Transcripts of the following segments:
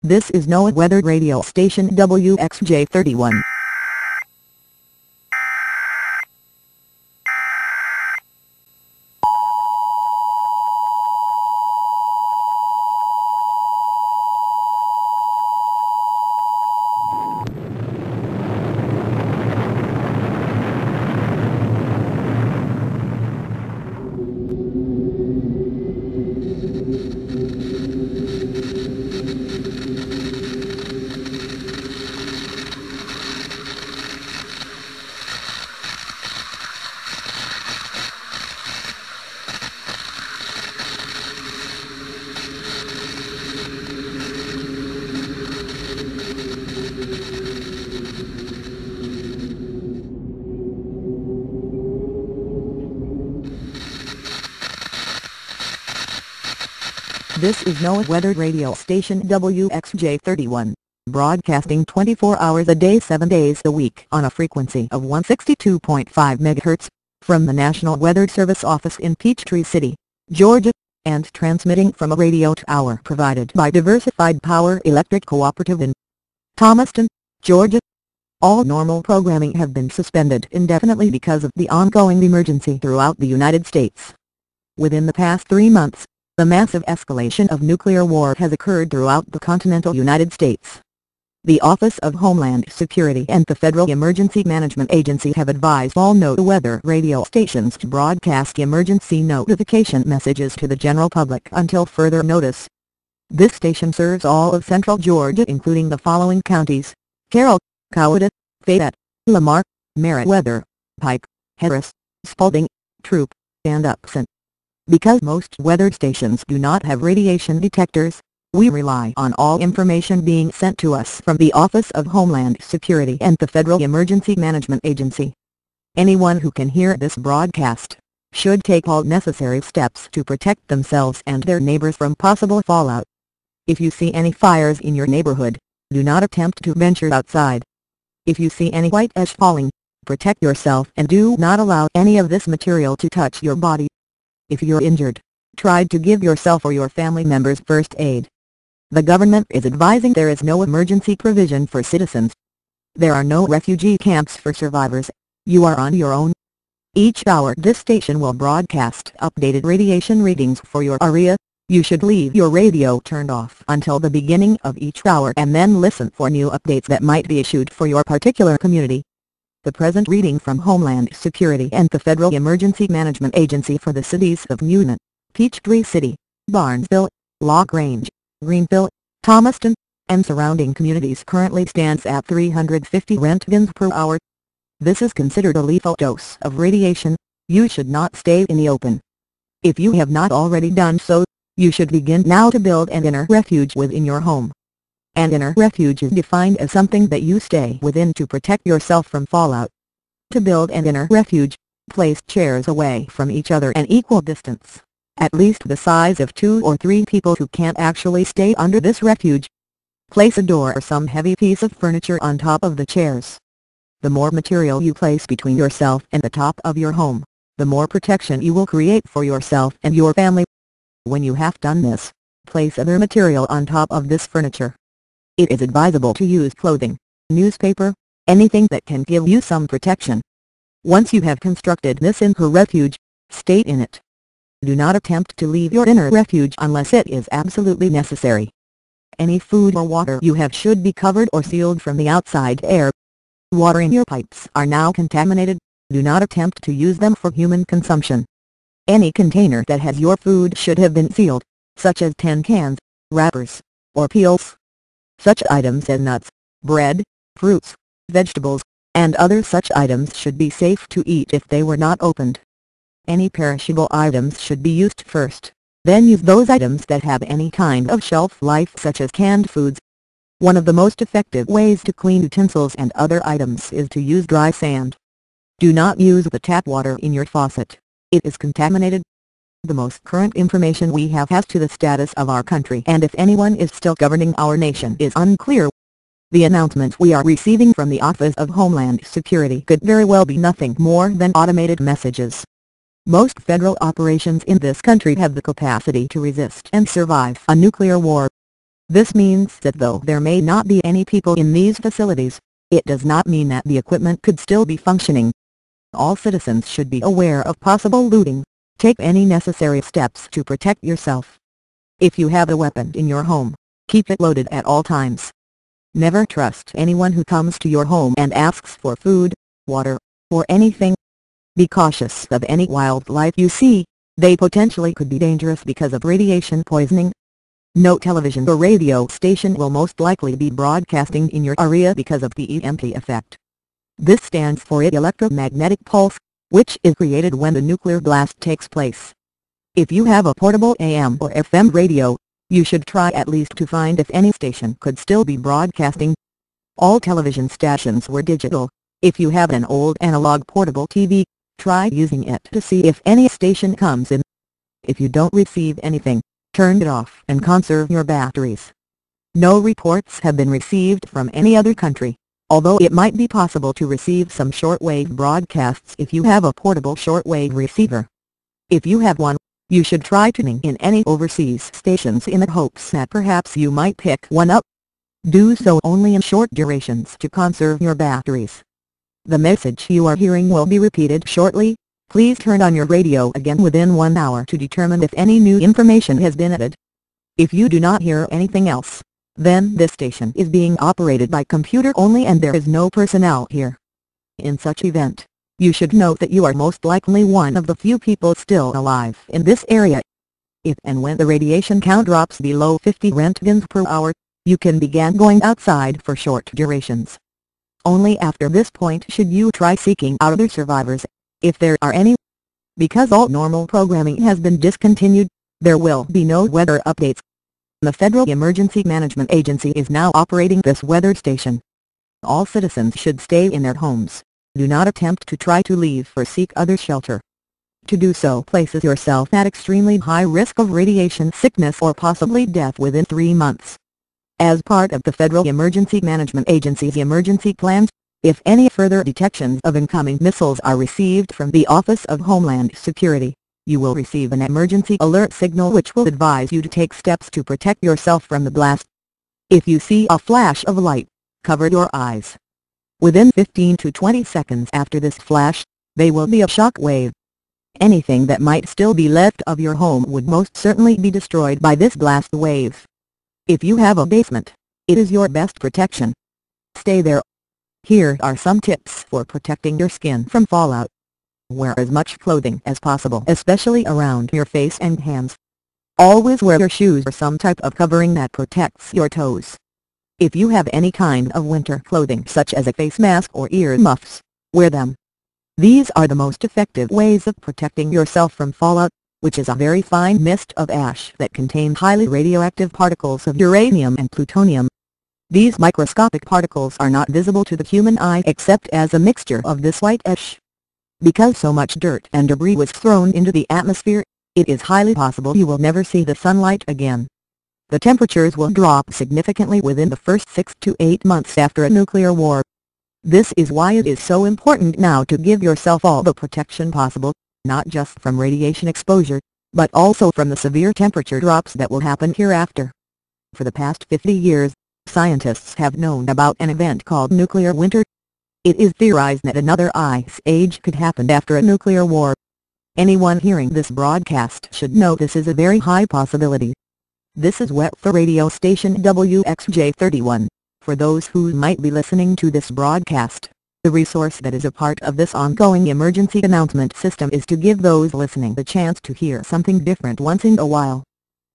This is N.O.A.A weather radio station WXJ31. This is N.O.A.A weather radio station WXJ31, broadcasting 24 hours a day 7 days a week on a frequency of 162.5 MHz, from the National Weather Service office in Peachtree City, Georgia, and transmitting from a radio tower provided by Diversified Power Electric Cooperative in Thomaston, Georgia. All normal programming have been suspended indefinitely because of the ongoing emergency throughout the United States. Within the past 3 months, the massive escalation of nuclear war has occurred throughout the continental United States. The Office of Homeland Security and the Federal Emergency Management Agency have advised all N.O.A.A weather radio stations to broadcast emergency notification messages to the general public until further notice. This station serves all of central Georgia, including the following counties: Carroll, Coweta, Fayette, Lamar, Meriwether, Pike, Harris, Spalding, Thru, and Upson. Because most weather stations do not have radiation detectors, we rely on all information being sent to us from the Office of Homeland Security and the Federal Emergency Management Agency. Anyone who can hear this broadcast should take all necessary steps to protect themselves and their neighbors from possible fallout. If you see any fires in your neighborhood, do not attempt to venture outside. If you see any white ash falling, protect yourself and do not allow any of this material to touch your body. If you're injured, try to give yourself or your family members first aid. The government is advising there is no emergency provision for citizens. There are no refugee camps for survivors. You are on your own. Each hour this station will broadcast updated radiation readings for your area. You should leave your radio turned off until the beginning of each hour and then listen for new updates that might be issued for your particular community. The present reading from Homeland Security and the Federal Emergency Management Agency for the cities of N.O.A.A, Peachtree City, Barnesville, LaGrange, Greenville, Thomaston, and surrounding communities currently stands at 350 roentgens per hour. This is considered a lethal dose of radiation. You should not stay in the open. If you have not already done so, you should begin now to build an inner refuge within your home. An inner refuge is defined as something that you stay within to protect yourself from fallout. To build an inner refuge, place chairs away from each other an equal distance, at least the size of 2 or 3 people who can't actually stay under this refuge. Place a door or some heavy piece of furniture on top of the chairs. The more material you place between yourself and the top of your home, the more protection you will create for yourself and your family. When you have done this, place other material on top of this furniture. It is advisable to use clothing, newspaper, anything that can give you some protection. Once you have constructed this inner refuge, stay in it. Do not attempt to leave your inner refuge unless it is absolutely necessary. Any food or water you have should be covered or sealed from the outside air. Water in your pipes are now contaminated. Do not attempt to use them for human consumption. Any container that has your food should have been sealed, such as tin cans, wrappers, or peels. Such items as nuts, bread, fruits, vegetables, and other such items should be safe to eat if they were not opened. Any perishable items should be used first, then use those items that have any kind of shelf life such as canned foods. One of the most effective ways to clean utensils and other items is to use dry sand. Do not use the tap water in your faucet. It is contaminated. The most current information we have as to the status of our country and if anyone is still governing our nation is unclear. The announcement we are receiving from the Office of Homeland Security could very well be nothing more than automated messages. Most federal operations in this country have the capacity to resist and survive a nuclear war. This means that though there may not be any people in these facilities, it does not mean that the equipment could still be functioning. All citizens should be aware of possible looting. Take any necessary steps to protect yourself. If you have a weapon in your home, keep it loaded at all times. Never trust anyone who comes to your home and asks for food, water, or anything. Be cautious of any wildlife you see. They potentially could be dangerous because of radiation poisoning. No television or radio station will most likely be broadcasting in your area because of the EMP effect. This stands for electromagnetic pulse, which is created when the nuclear blast takes place. If you have a portable AM or FM radio, you should try at least to find if any station could still be broadcasting. All television stations were digital. If you have an old analog portable TV, try using it to see if any station comes in. If you don't receive anything, turn it off and conserve your batteries. No reports have been received from any other country, although it might be possible to receive some shortwave broadcasts if you have a portable shortwave receiver. If you have one, you should try tuning in any overseas stations in the hopes that perhaps you might pick one up. Do so only in short durations to conserve your batteries. The message you are hearing will be repeated shortly. Please turn on your radio again within 1 hour to determine if any new information has been added. If you do not hear anything else, then this station is being operated by computer only and there is no personnel here. In such event, you should note that you are most likely one of the few people still alive in this area. If and when the radiation count drops below 50 roentgens per hour, you can begin going outside for short durations. Only after this point should you try seeking out other survivors, if there are any. Because all normal programming has been discontinued, there will be no weather updates. The Federal Emergency Management Agency is now operating this weather station. All citizens should stay in their homes. Do not attempt to try to leave or seek other shelter. To do so places yourself at extremely high risk of radiation sickness or possibly death within 3 months. As part of the Federal Emergency Management Agency's emergency plans, if any further detections of incoming missiles are received from the Office of Homeland Security, you will receive an emergency alert signal which will advise you to take steps to protect yourself from the blast. If you see a flash of light, cover your eyes. Within 15 to 20 seconds after this flash, there will be a shock wave. Anything that might still be left of your home would most certainly be destroyed by this blast wave. If you have a basement, it is your best protection. Stay there. Here are some tips for protecting your skin from fallout. Wear as much clothing as possible, especially around your face and hands. Always wear your shoes or some type of covering that protects your toes. If you have any kind of winter clothing such as a face mask or ear muffs, wear them. These are the most effective ways of protecting yourself from fallout, which is a very fine mist of ash that contains highly radioactive particles of uranium and plutonium. These microscopic particles are not visible to the human eye except as a mixture of this white ash. Because so much dirt and debris was thrown into the atmosphere, it is highly possible you will never see the sunlight again. The temperatures will drop significantly within the first 6 to 8 months after a nuclear war. This is why it is so important now to give yourself all the protection possible, not just from radiation exposure, but also from the severe temperature drops that will happen hereafter. For the past 50 years, scientists have known about an event called nuclear winter. It is theorized that another ice age could happen after a nuclear war. Anyone hearing this broadcast should know this is a very high possibility. This is Wet for radio station WXJ31. For those who might be listening to this broadcast, the resource that is a part of this ongoing emergency announcement system is to give those listening the chance to hear something different once in a while.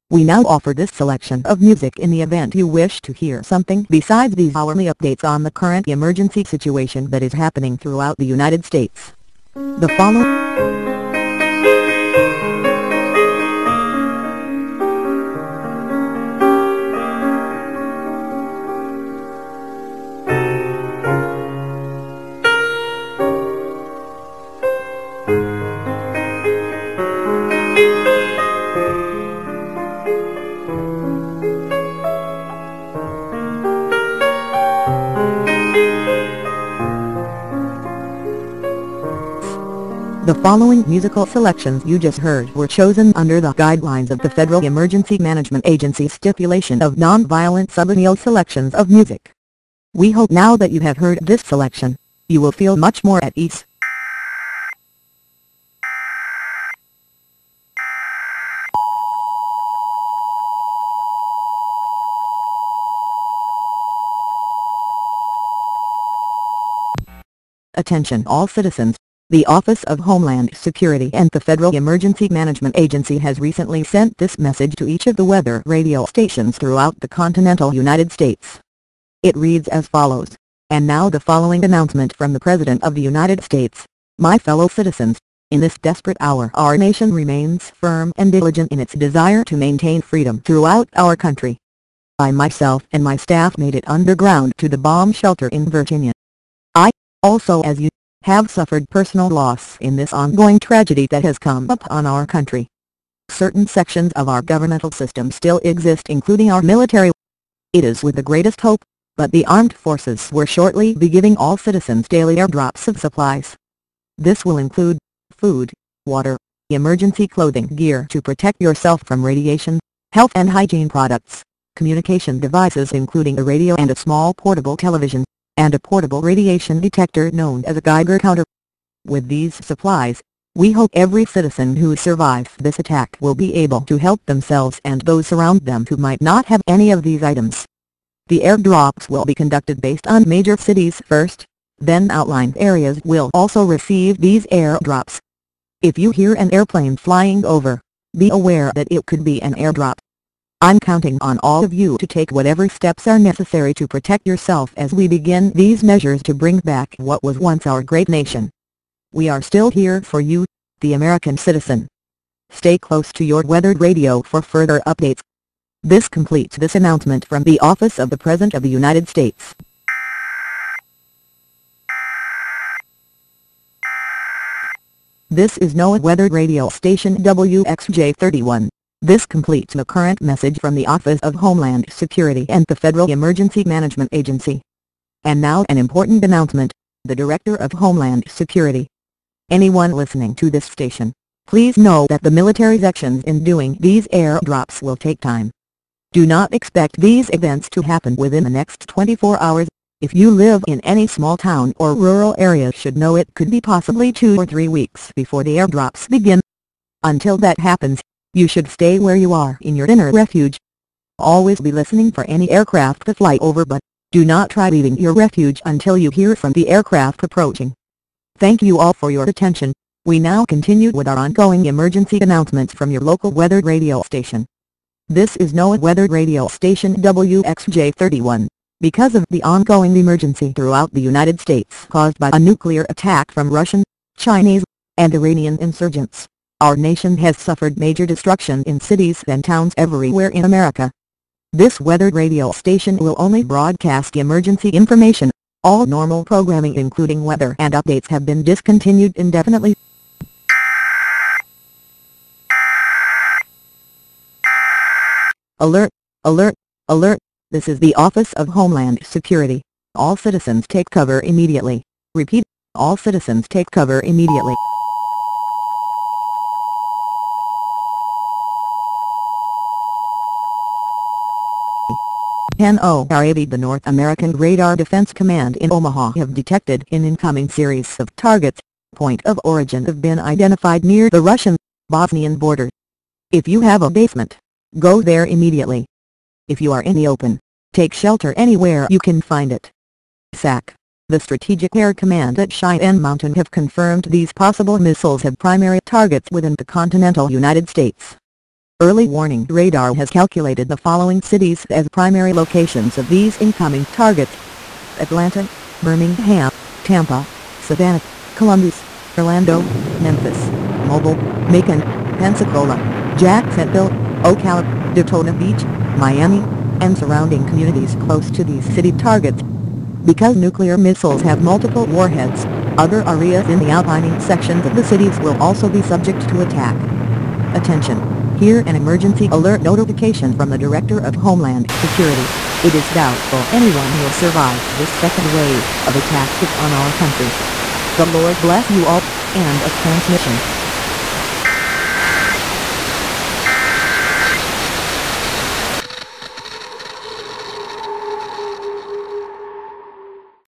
We now offer this selection of music in the event you wish to hear something besides these hourly updates on the current emergency situation that is happening throughout the United States. The following The following musical selections you just heard were chosen under the guidelines of the Federal Emergency Management Agency stipulation of non-violent subliminal selections of music. We hope now that you have heard this selection, you will feel much more at ease. Attention all citizens. The Office of Homeland Security and the Federal Emergency Management Agency has recently sent this message to each of the weather radio stations throughout the continental United States. It reads as follows. And now the following announcement from the President of the United States. My fellow citizens, in this desperate hour our nation remains firm and diligent in its desire to maintain freedom throughout our country. I myself and my staff made it underground to the bomb shelter in Virginia. I, also as you, have suffered personal loss in this ongoing tragedy that has come upon our country. Certain sections of our governmental system still exist, including our military. It is with the greatest hope, but the armed forces will shortly be giving all citizens daily airdrops of supplies. This will include food, water, emergency clothing gear to protect yourself from radiation, health and hygiene products, communication devices including a radio and a small portable television, and a portable radiation detector known as a Geiger counter. With these supplies, we hope every citizen who survives this attack will be able to help themselves and those around them who might not have any of these items. The airdrops will be conducted based on major cities first, then outlying areas will also receive these airdrops. If you hear an airplane flying over, be aware that it could be an airdrop. I'm counting on all of you to take whatever steps are necessary to protect yourself as we begin these measures to bring back what was once our great nation. We are still here for you, the American citizen. Stay close to your weather radio for further updates. This completes this announcement from the Office of the President of the United States. This is N.O.A.A weather radio station WXJ31. This completes the current message from the Office of Homeland Security and the Federal Emergency Management Agency. And now an important announcement, the Director of Homeland Security. Anyone listening to this station, please know that the military's actions in doing these airdrops will take time. Do not expect these events to happen within the next 24 hours. If you live in any small town or rural area should know it could be possibly 2 or 3 weeks before the airdrops begin. Until that happens, you should stay where you are in your inner refuge. Always be listening for any aircraft to fly over, but do not try leaving your refuge until you hear from the aircraft approaching. Thank you all for your attention. We now continue with our ongoing emergency announcements from your local weather radio station. This is N.O.A.A weather radio station WXJ31. Because of the ongoing emergency throughout the United States caused by a nuclear attack from Russian, Chinese, and Iranian insurgents, our nation has suffered major destruction in cities and towns everywhere in America. This weather radio station will only broadcast emergency information. All normal programming including weather and updates have been discontinued indefinitely. Alert! Alert! Alert! This is the Office of Homeland Security. All citizens take cover immediately. Repeat, all citizens take cover immediately. N.O.A.A. The North American Radar Defense Command in Omaha have detected an incoming series of targets. Point of origin have been identified near the Russian-Bosnian border. If you have a basement, go there immediately. If you are in the open, take shelter anywhere you can find it. SAC, the Strategic Air Command at Cheyenne Mountain have confirmed these possible missiles have primary targets within the continental United States. Early warning radar has calculated the following cities as primary locations of these incoming targets: Atlanta, Birmingham, Tampa, Savannah, Columbus, Orlando, Memphis, Mobile, Macon, Pensacola, Jacksonville, Ocala, Daytona Beach, Miami, and surrounding communities close to these city targets. Because nuclear missiles have multiple warheads, other areas in the outlying sections of the cities will also be subject to attack. Attention! Hear an emergency alert notification from the Director of Homeland Security. It is doubtful anyone will survive this second wave of attacks on our country. The Lord bless you all. End of transmission.